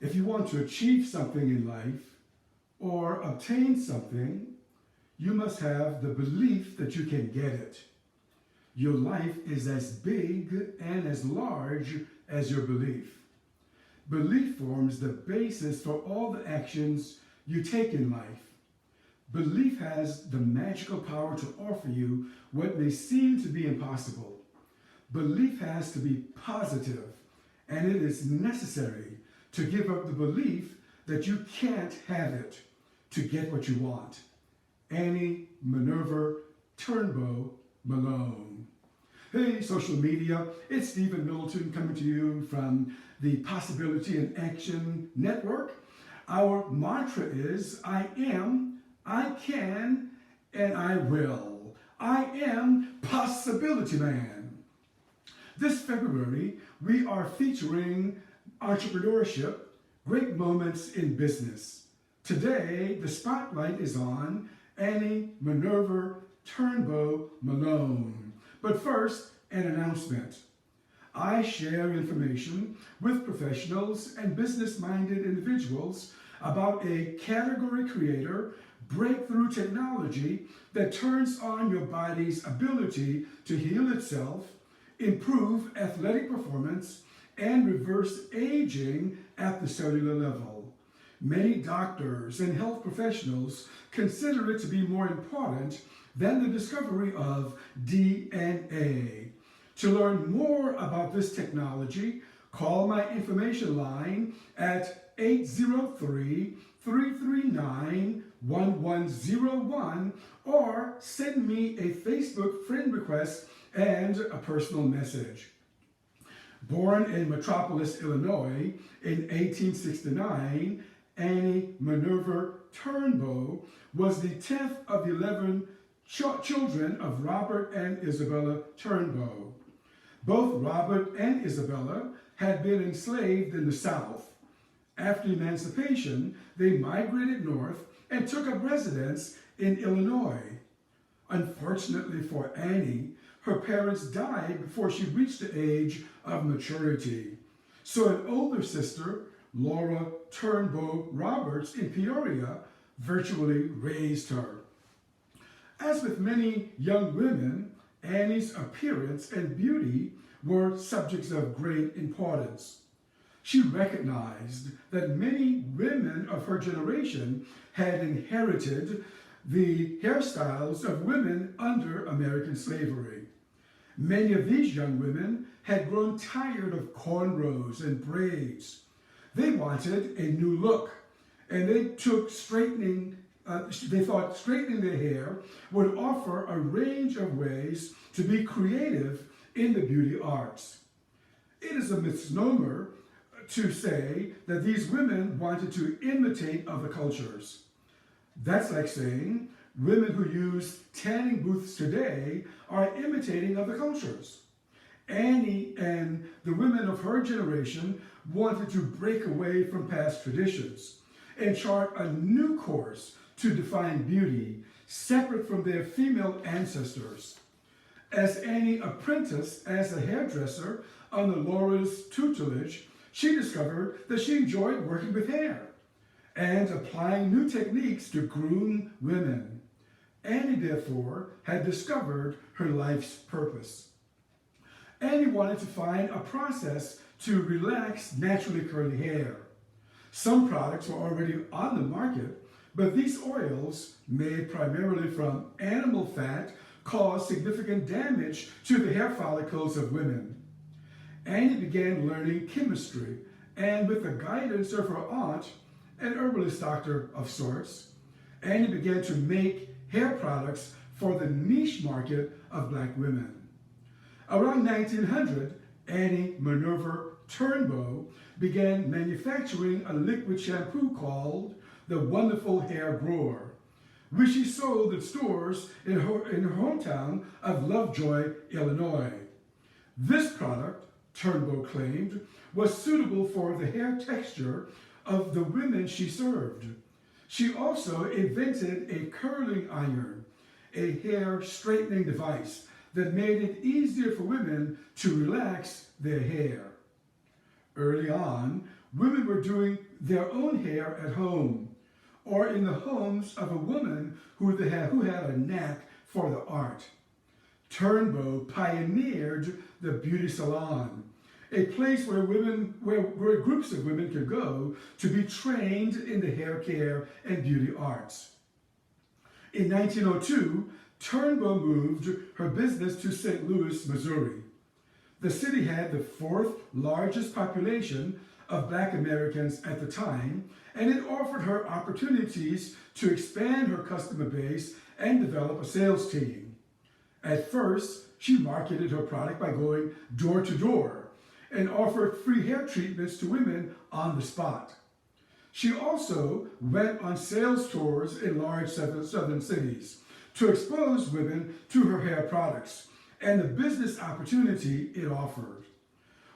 If you want to achieve something in life or obtain something, you must have the belief that you can get it. Your life is as big and as large as your belief. Belief forms the basis for all the actions you take in life. Belief has the magical power to offer you what may seem to be impossible. Belief has to be positive, and it is necessary to give up the belief that you can't have it to get what you want. Annie Minerva Turnbo Malone. Hey, social media, it's Stephen Middleton coming to you from the Possibility in Action Network. Our mantra is, I am, I can, and I will. I am Possibility Man. This February, we are featuring entrepreneurship, great moments in business. Today, the spotlight is on Annie Minerva Turnbo Malone. But first, an announcement. I share information with professionals and business-minded individuals about a category creator breakthrough technology that turns on your body's ability to heal itself, improve athletic performance, and reverse aging at the cellular level. Many doctors and health professionals consider it to be more important than the discovery of DNA. To learn more about this technology, call my information line at 803-339-1101 or send me a Facebook friend request and a personal message. Born in Metropolis, Illinois in 1869, Annie Minerva Turnbo was the 10th of 11 children of Robert and Isabella Turnbo. Both Robert and Isabella had been enslaved in the South. After emancipation, they migrated north and took up residence in Illinois. Unfortunately for Annie, her parents died before she reached the age of maturity. So an older sister, Laura Turnbo Roberts in Peoria, virtually raised her. As with many young women, Annie's appearance and beauty were subjects of great importance. She recognized that many women of her generation had inherited the hairstyles of women under American slavery. Many of these young women had grown tired of cornrows and braids. They wanted a new look, and they thought straightening their hair would offer a range of ways to be creative in the beauty arts. It is a misnomer to say that these women wanted to imitate other cultures. That's like saying women who use tanning booths today are imitating other cultures. Annie and the women of her generation wanted to break away from past traditions and chart a new course to define beauty, separate from their female ancestors. As Annie apprenticed as a hairdresser under Laura's tutelage, she discovered that she enjoyed working with hair and applying new techniques to groom women. Annie, therefore, had discovered her life's purpose. Annie wanted to find a process to relax naturally curly hair. Some products were already on the market, but these oils, made primarily from animal fat, caused significant damage to the hair follicles of women. Annie began learning chemistry, and with the guidance of her aunt, an herbalist doctor of sorts, Annie began to make hair products for the niche market of Black women. Around 1900, Annie Minerva Turnbo began manufacturing a liquid shampoo called the Wonderful Hair Grower, which she sold at stores in her hometown of Lovejoy, Illinois. This product, Turnbo claimed, was suitable for the hair texture of the women she served. She also invented a curling iron, a hair straightening device that made it easier for women to relax their hair. Early on, women were doing their own hair at home or in the homes of a woman who had a knack for the art. Turnbo pioneered the beauty salon, a place where groups of women could go to be trained in the hair care and beauty arts. In 1902, Turnbo moved her business to St. Louis, Missouri. The city had the fourth largest population of Black Americans at the time, and it offered her opportunities to expand her customer base and develop a sales team. At first, she marketed her product by going door to door and offered free hair treatments to women on the spot. She also went on sales tours in large southern cities to expose women to her hair products and the business opportunity it offered.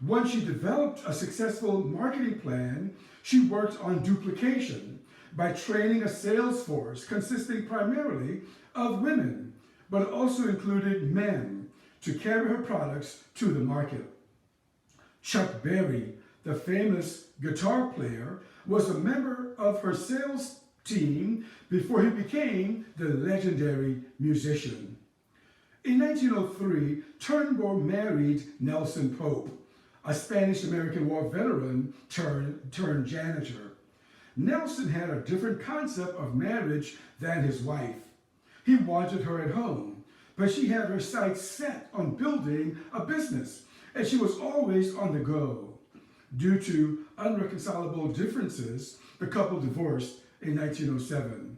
Once she developed a successful marketing plan, she worked on duplication by training a sales force consisting primarily of women, but also included men, to carry her products to the market. Chuck Berry, the famous guitar player, was a member of her sales team before he became the legendary musician. In 1903, Turnbo married Nelson Pope, a Spanish-American War veteran turned janitor. Nelson had a different concept of marriage than his wife. He wanted her at home, but she had her sights set on building a business, and she was always on the go. Due to unreconcilable differences, the couple divorced in 1907.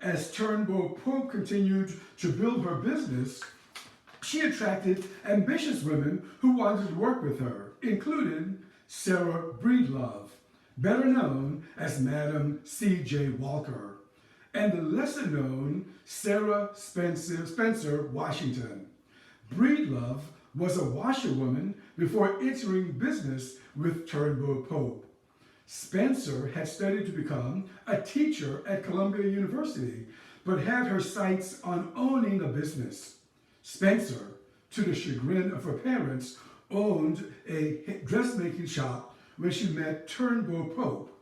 As Turnbo Pope continued to build her business, she attracted ambitious women who wanted to work with her, including Sarah Breedlove, better known as Madam C.J. Walker, and the lesser-known Sarah Spencer Washington. Breedlove was a washerwoman before entering business with Turnbo Pope. Spencer had studied to become a teacher at Columbia University, but had her sights on owning a business. Spencer, to the chagrin of her parents, owned a dressmaking shop when she met Turnbo Pope.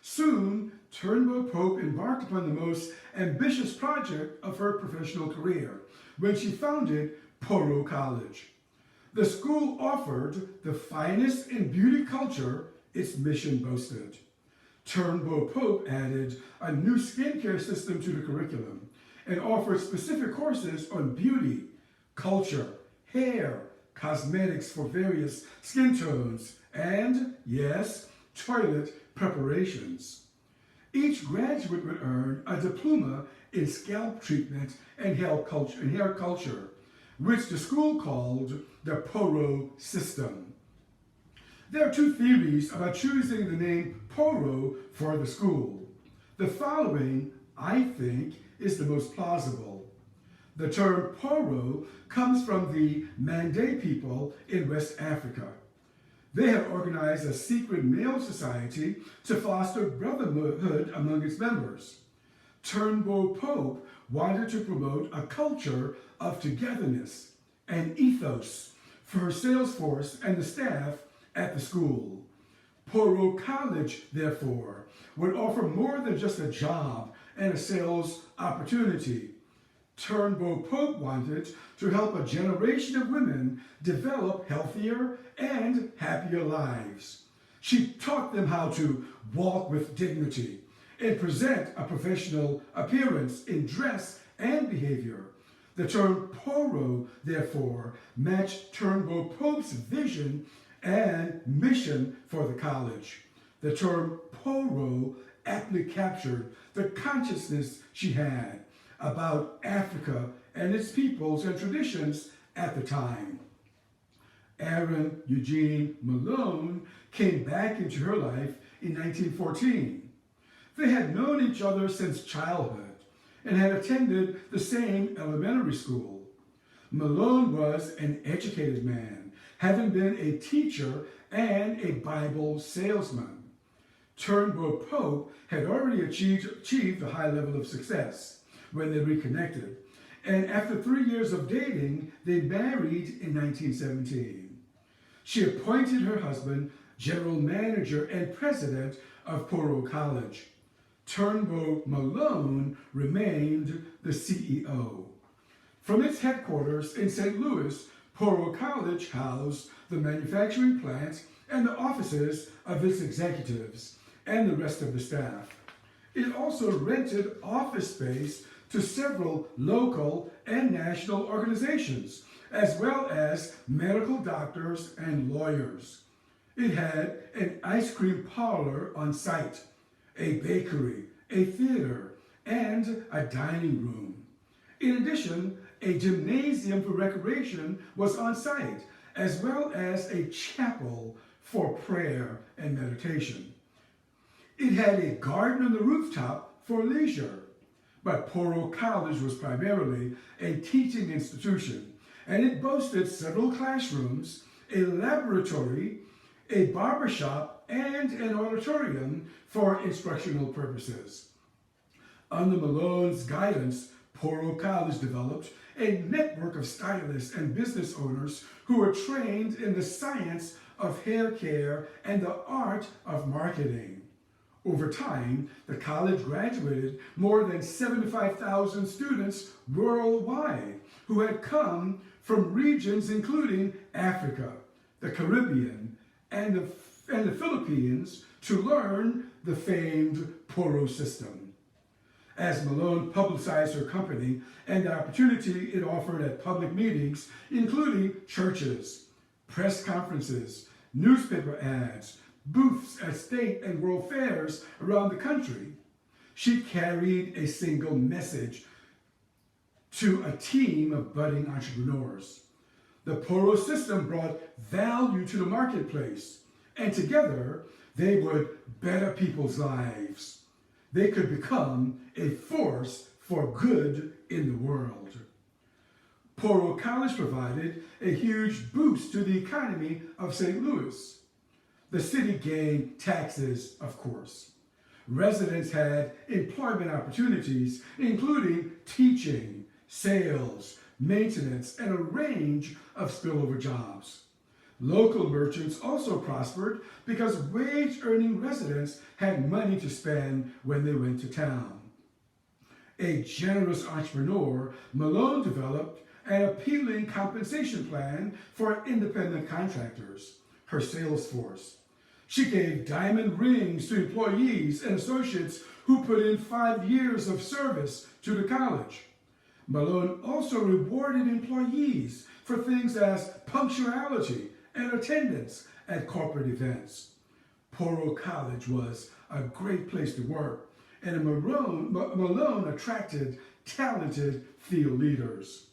Soon, Turnbo Pope embarked upon the most ambitious project of her professional career when she founded Peoria College. The school offered the finest in beauty culture its mission boasted. Turnbo Pope added a new skincare system to the curriculum and offered specific courses on beauty, culture, hair, cosmetics for various skin tones, and, yes, toilet preparations. Each graduate would earn a diploma in scalp treatment and hair culture, which the school called the Peoria system. There are two theories about choosing the name Peoria for the school. The following, I think, is the most plausible. The term Peoria comes from the Mande people in West Africa. They had organized a secret male society to foster brotherhood among its members. Turnbo Pope wanted to promote a culture of togetherness and ethos for her sales force and the staff at the school. Peoria College, therefore, would offer more than just a job and a sales opportunity. Turnbo Pope wanted to help a generation of women develop healthier and happier lives. She taught them how to walk with dignity and present a professional appearance in dress and behavior. The term Peoria, therefore, matched Turnbo Pope's vision and mission for the college. The term Peoria aptly captured the consciousness she had about Africa and its peoples and traditions at the time. Aaron Eugene Malone came back into her life in 1914. They had known each other since childhood and had attended the same elementary school. Malone was an educated man, having been a teacher and a Bible salesman. Turnbo Pope had already achieved a high level of success when they reconnected, and after 3 years of dating, they married in 1917. She appointed her husband general manager and president of Poro College. Turnbo Malone remained the CEO. From its headquarters in St. Louis, Poro College housed the manufacturing plant and the offices of its executives and the rest of the staff. It also rented office space to several local and national organizations, as well as medical doctors and lawyers. It had an ice cream parlor on site, a bakery, a theater, and a dining room. In addition, a gymnasium for recreation was on site, as well as a chapel for prayer and meditation. It had a garden on the rooftop for leisure, but Poro College was primarily a teaching institution, and it boasted several classrooms, a laboratory, a barbershop, and an auditorium for instructional purposes. Under Malone's guidance, Poro College developed a network of stylists and business owners who were trained in the science of hair care and the art of marketing. Over time, the college graduated more than 75,000 students worldwide who had come from regions including Africa, the Caribbean, and the Philippines to learn the famed Poro system. As Malone publicized her company and the opportunity it offered at public meetings, including churches, press conferences, newspaper ads, booths at state and world fairs around the country, she carried a single message to a team of budding entrepreneurs. The Poro system brought value to the marketplace, and together they would better people's lives. They could become a force for good in the world. Poro College provided a huge boost to the economy of St. Louis. The city gained taxes, of course. Residents had employment opportunities, including teaching, sales, maintenance, and a range of spillover jobs. Local merchants also prospered because wage-earning residents had money to spend when they went to town. A generous entrepreneur, Malone developed an appealing compensation plan for independent contractors, her sales force. She gave diamond rings to employees and associates who put in 5 years of service to the college. Malone also rewarded employees for things as punctuality and attendance at corporate events. Poro College was a great place to work, and Malone attracted talented field leaders.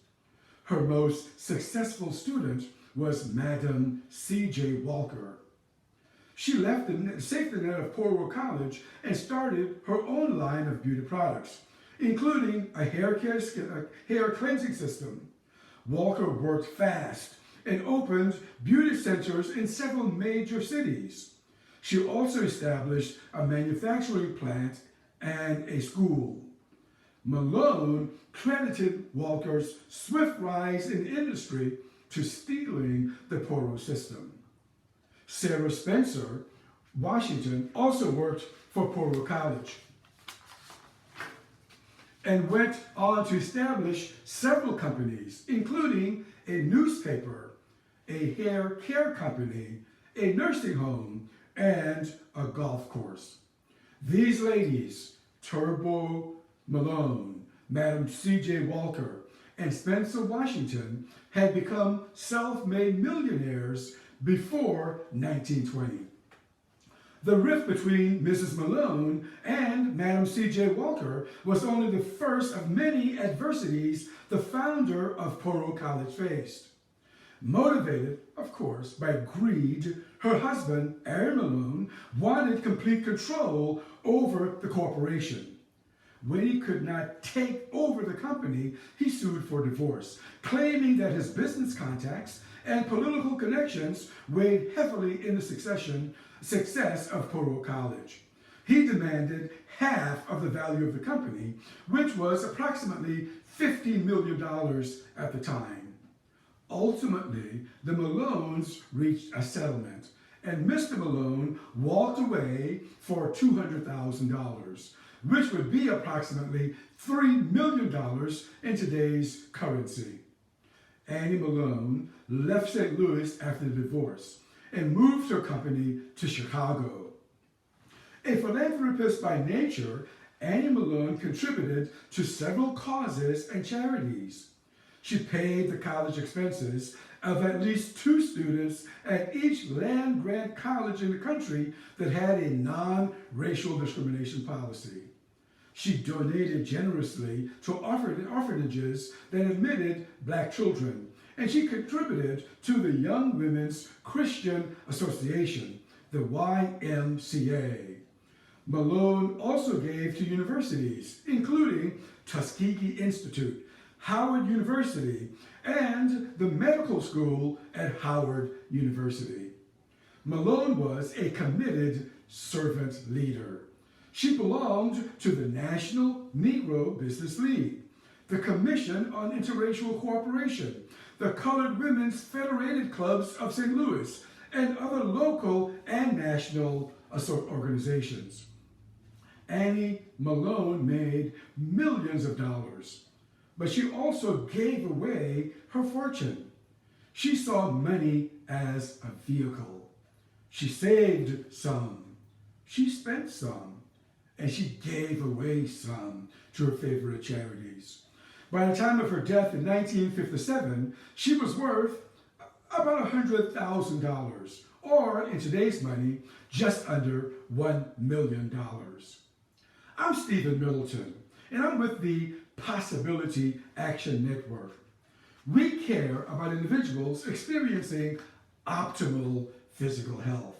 Her most successful student was Madam C.J. Walker. She left the safety net of Poro College and started her own line of beauty products, including a hair cleansing system. Walker worked fast and opened beauty centers in several major cities. She also established a manufacturing plant and a school. Malone credited Walker's swift rise in industry to stealing the Poro system. Sarah Spencer, Washington, also worked for Poro College and went on to establish several companies, including a newspaper, a hair care company, a nursing home, and a golf course. These ladies, Turnbo Malone, Madam C.J. Walker, and Spencer Washington, had become self-made millionaires before 1920. The rift between Mrs. Malone and Madam C.J. Walker was only the first of many adversities the founder of Poro College faced. Motivated, of course, by greed, her husband, Aaron Malone, wanted complete control over the corporation. When he could not take over the company, he sued for divorce, claiming that his business contacts and political connections weighed heavily in the success of Poro College. He demanded half of the value of the company, which was approximately $15 million at the time. Ultimately, the Malones reached a settlement, and Mr. Malone walked away for $200,000, which would be approximately $3 million in today's currency. Annie Malone left St. Louis after the divorce and moved her company to Chicago. A philanthropist by nature, Annie Malone contributed to several causes and charities. She paid the college expenses of at least 2 students at each land-grant college in the country that had a non-racial discrimination policy. She donated generously to orphanages that admitted black children, and she contributed to the Young Women's Christian Association, the YMCA. Malone also gave to universities, including Tuskegee Institute, Howard University, and the medical school at Howard University. Malone was a committed servant leader. She belonged to the National Negro Business League, the Commission on Interracial Cooperation, the Colored Women's Federated Clubs of St. Louis, and other local and national organizations. Annie Malone made millions of dollars, but she also gave away her fortune. She saw money as a vehicle. She saved some, she spent some, and she gave away some to her favorite charities. By the time of her death in 1957, she was worth about $100,000, or in today's money, just under $1 million. I'm Stephen Middleton, and I'm with the Possibility Action Network. We care about individuals experiencing optimal physical health.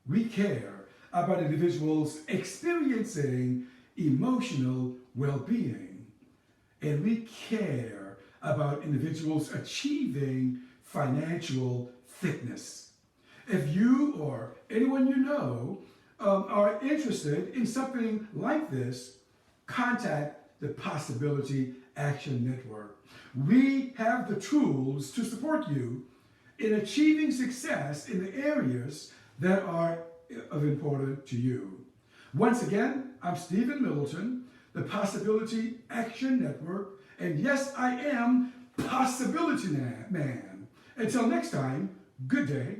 We care about individuals experiencing emotional well-being. And we care about individuals achieving financial fitness. If you or anyone you know are interested in something like this, contact the Possibility Action Network. We have the tools to support you in achieving success in the areas that are of importance to you. Once again, I'm Stephen Middleton, the Possibility Action Network, and yes, I am Possibility Man. Until next time, good day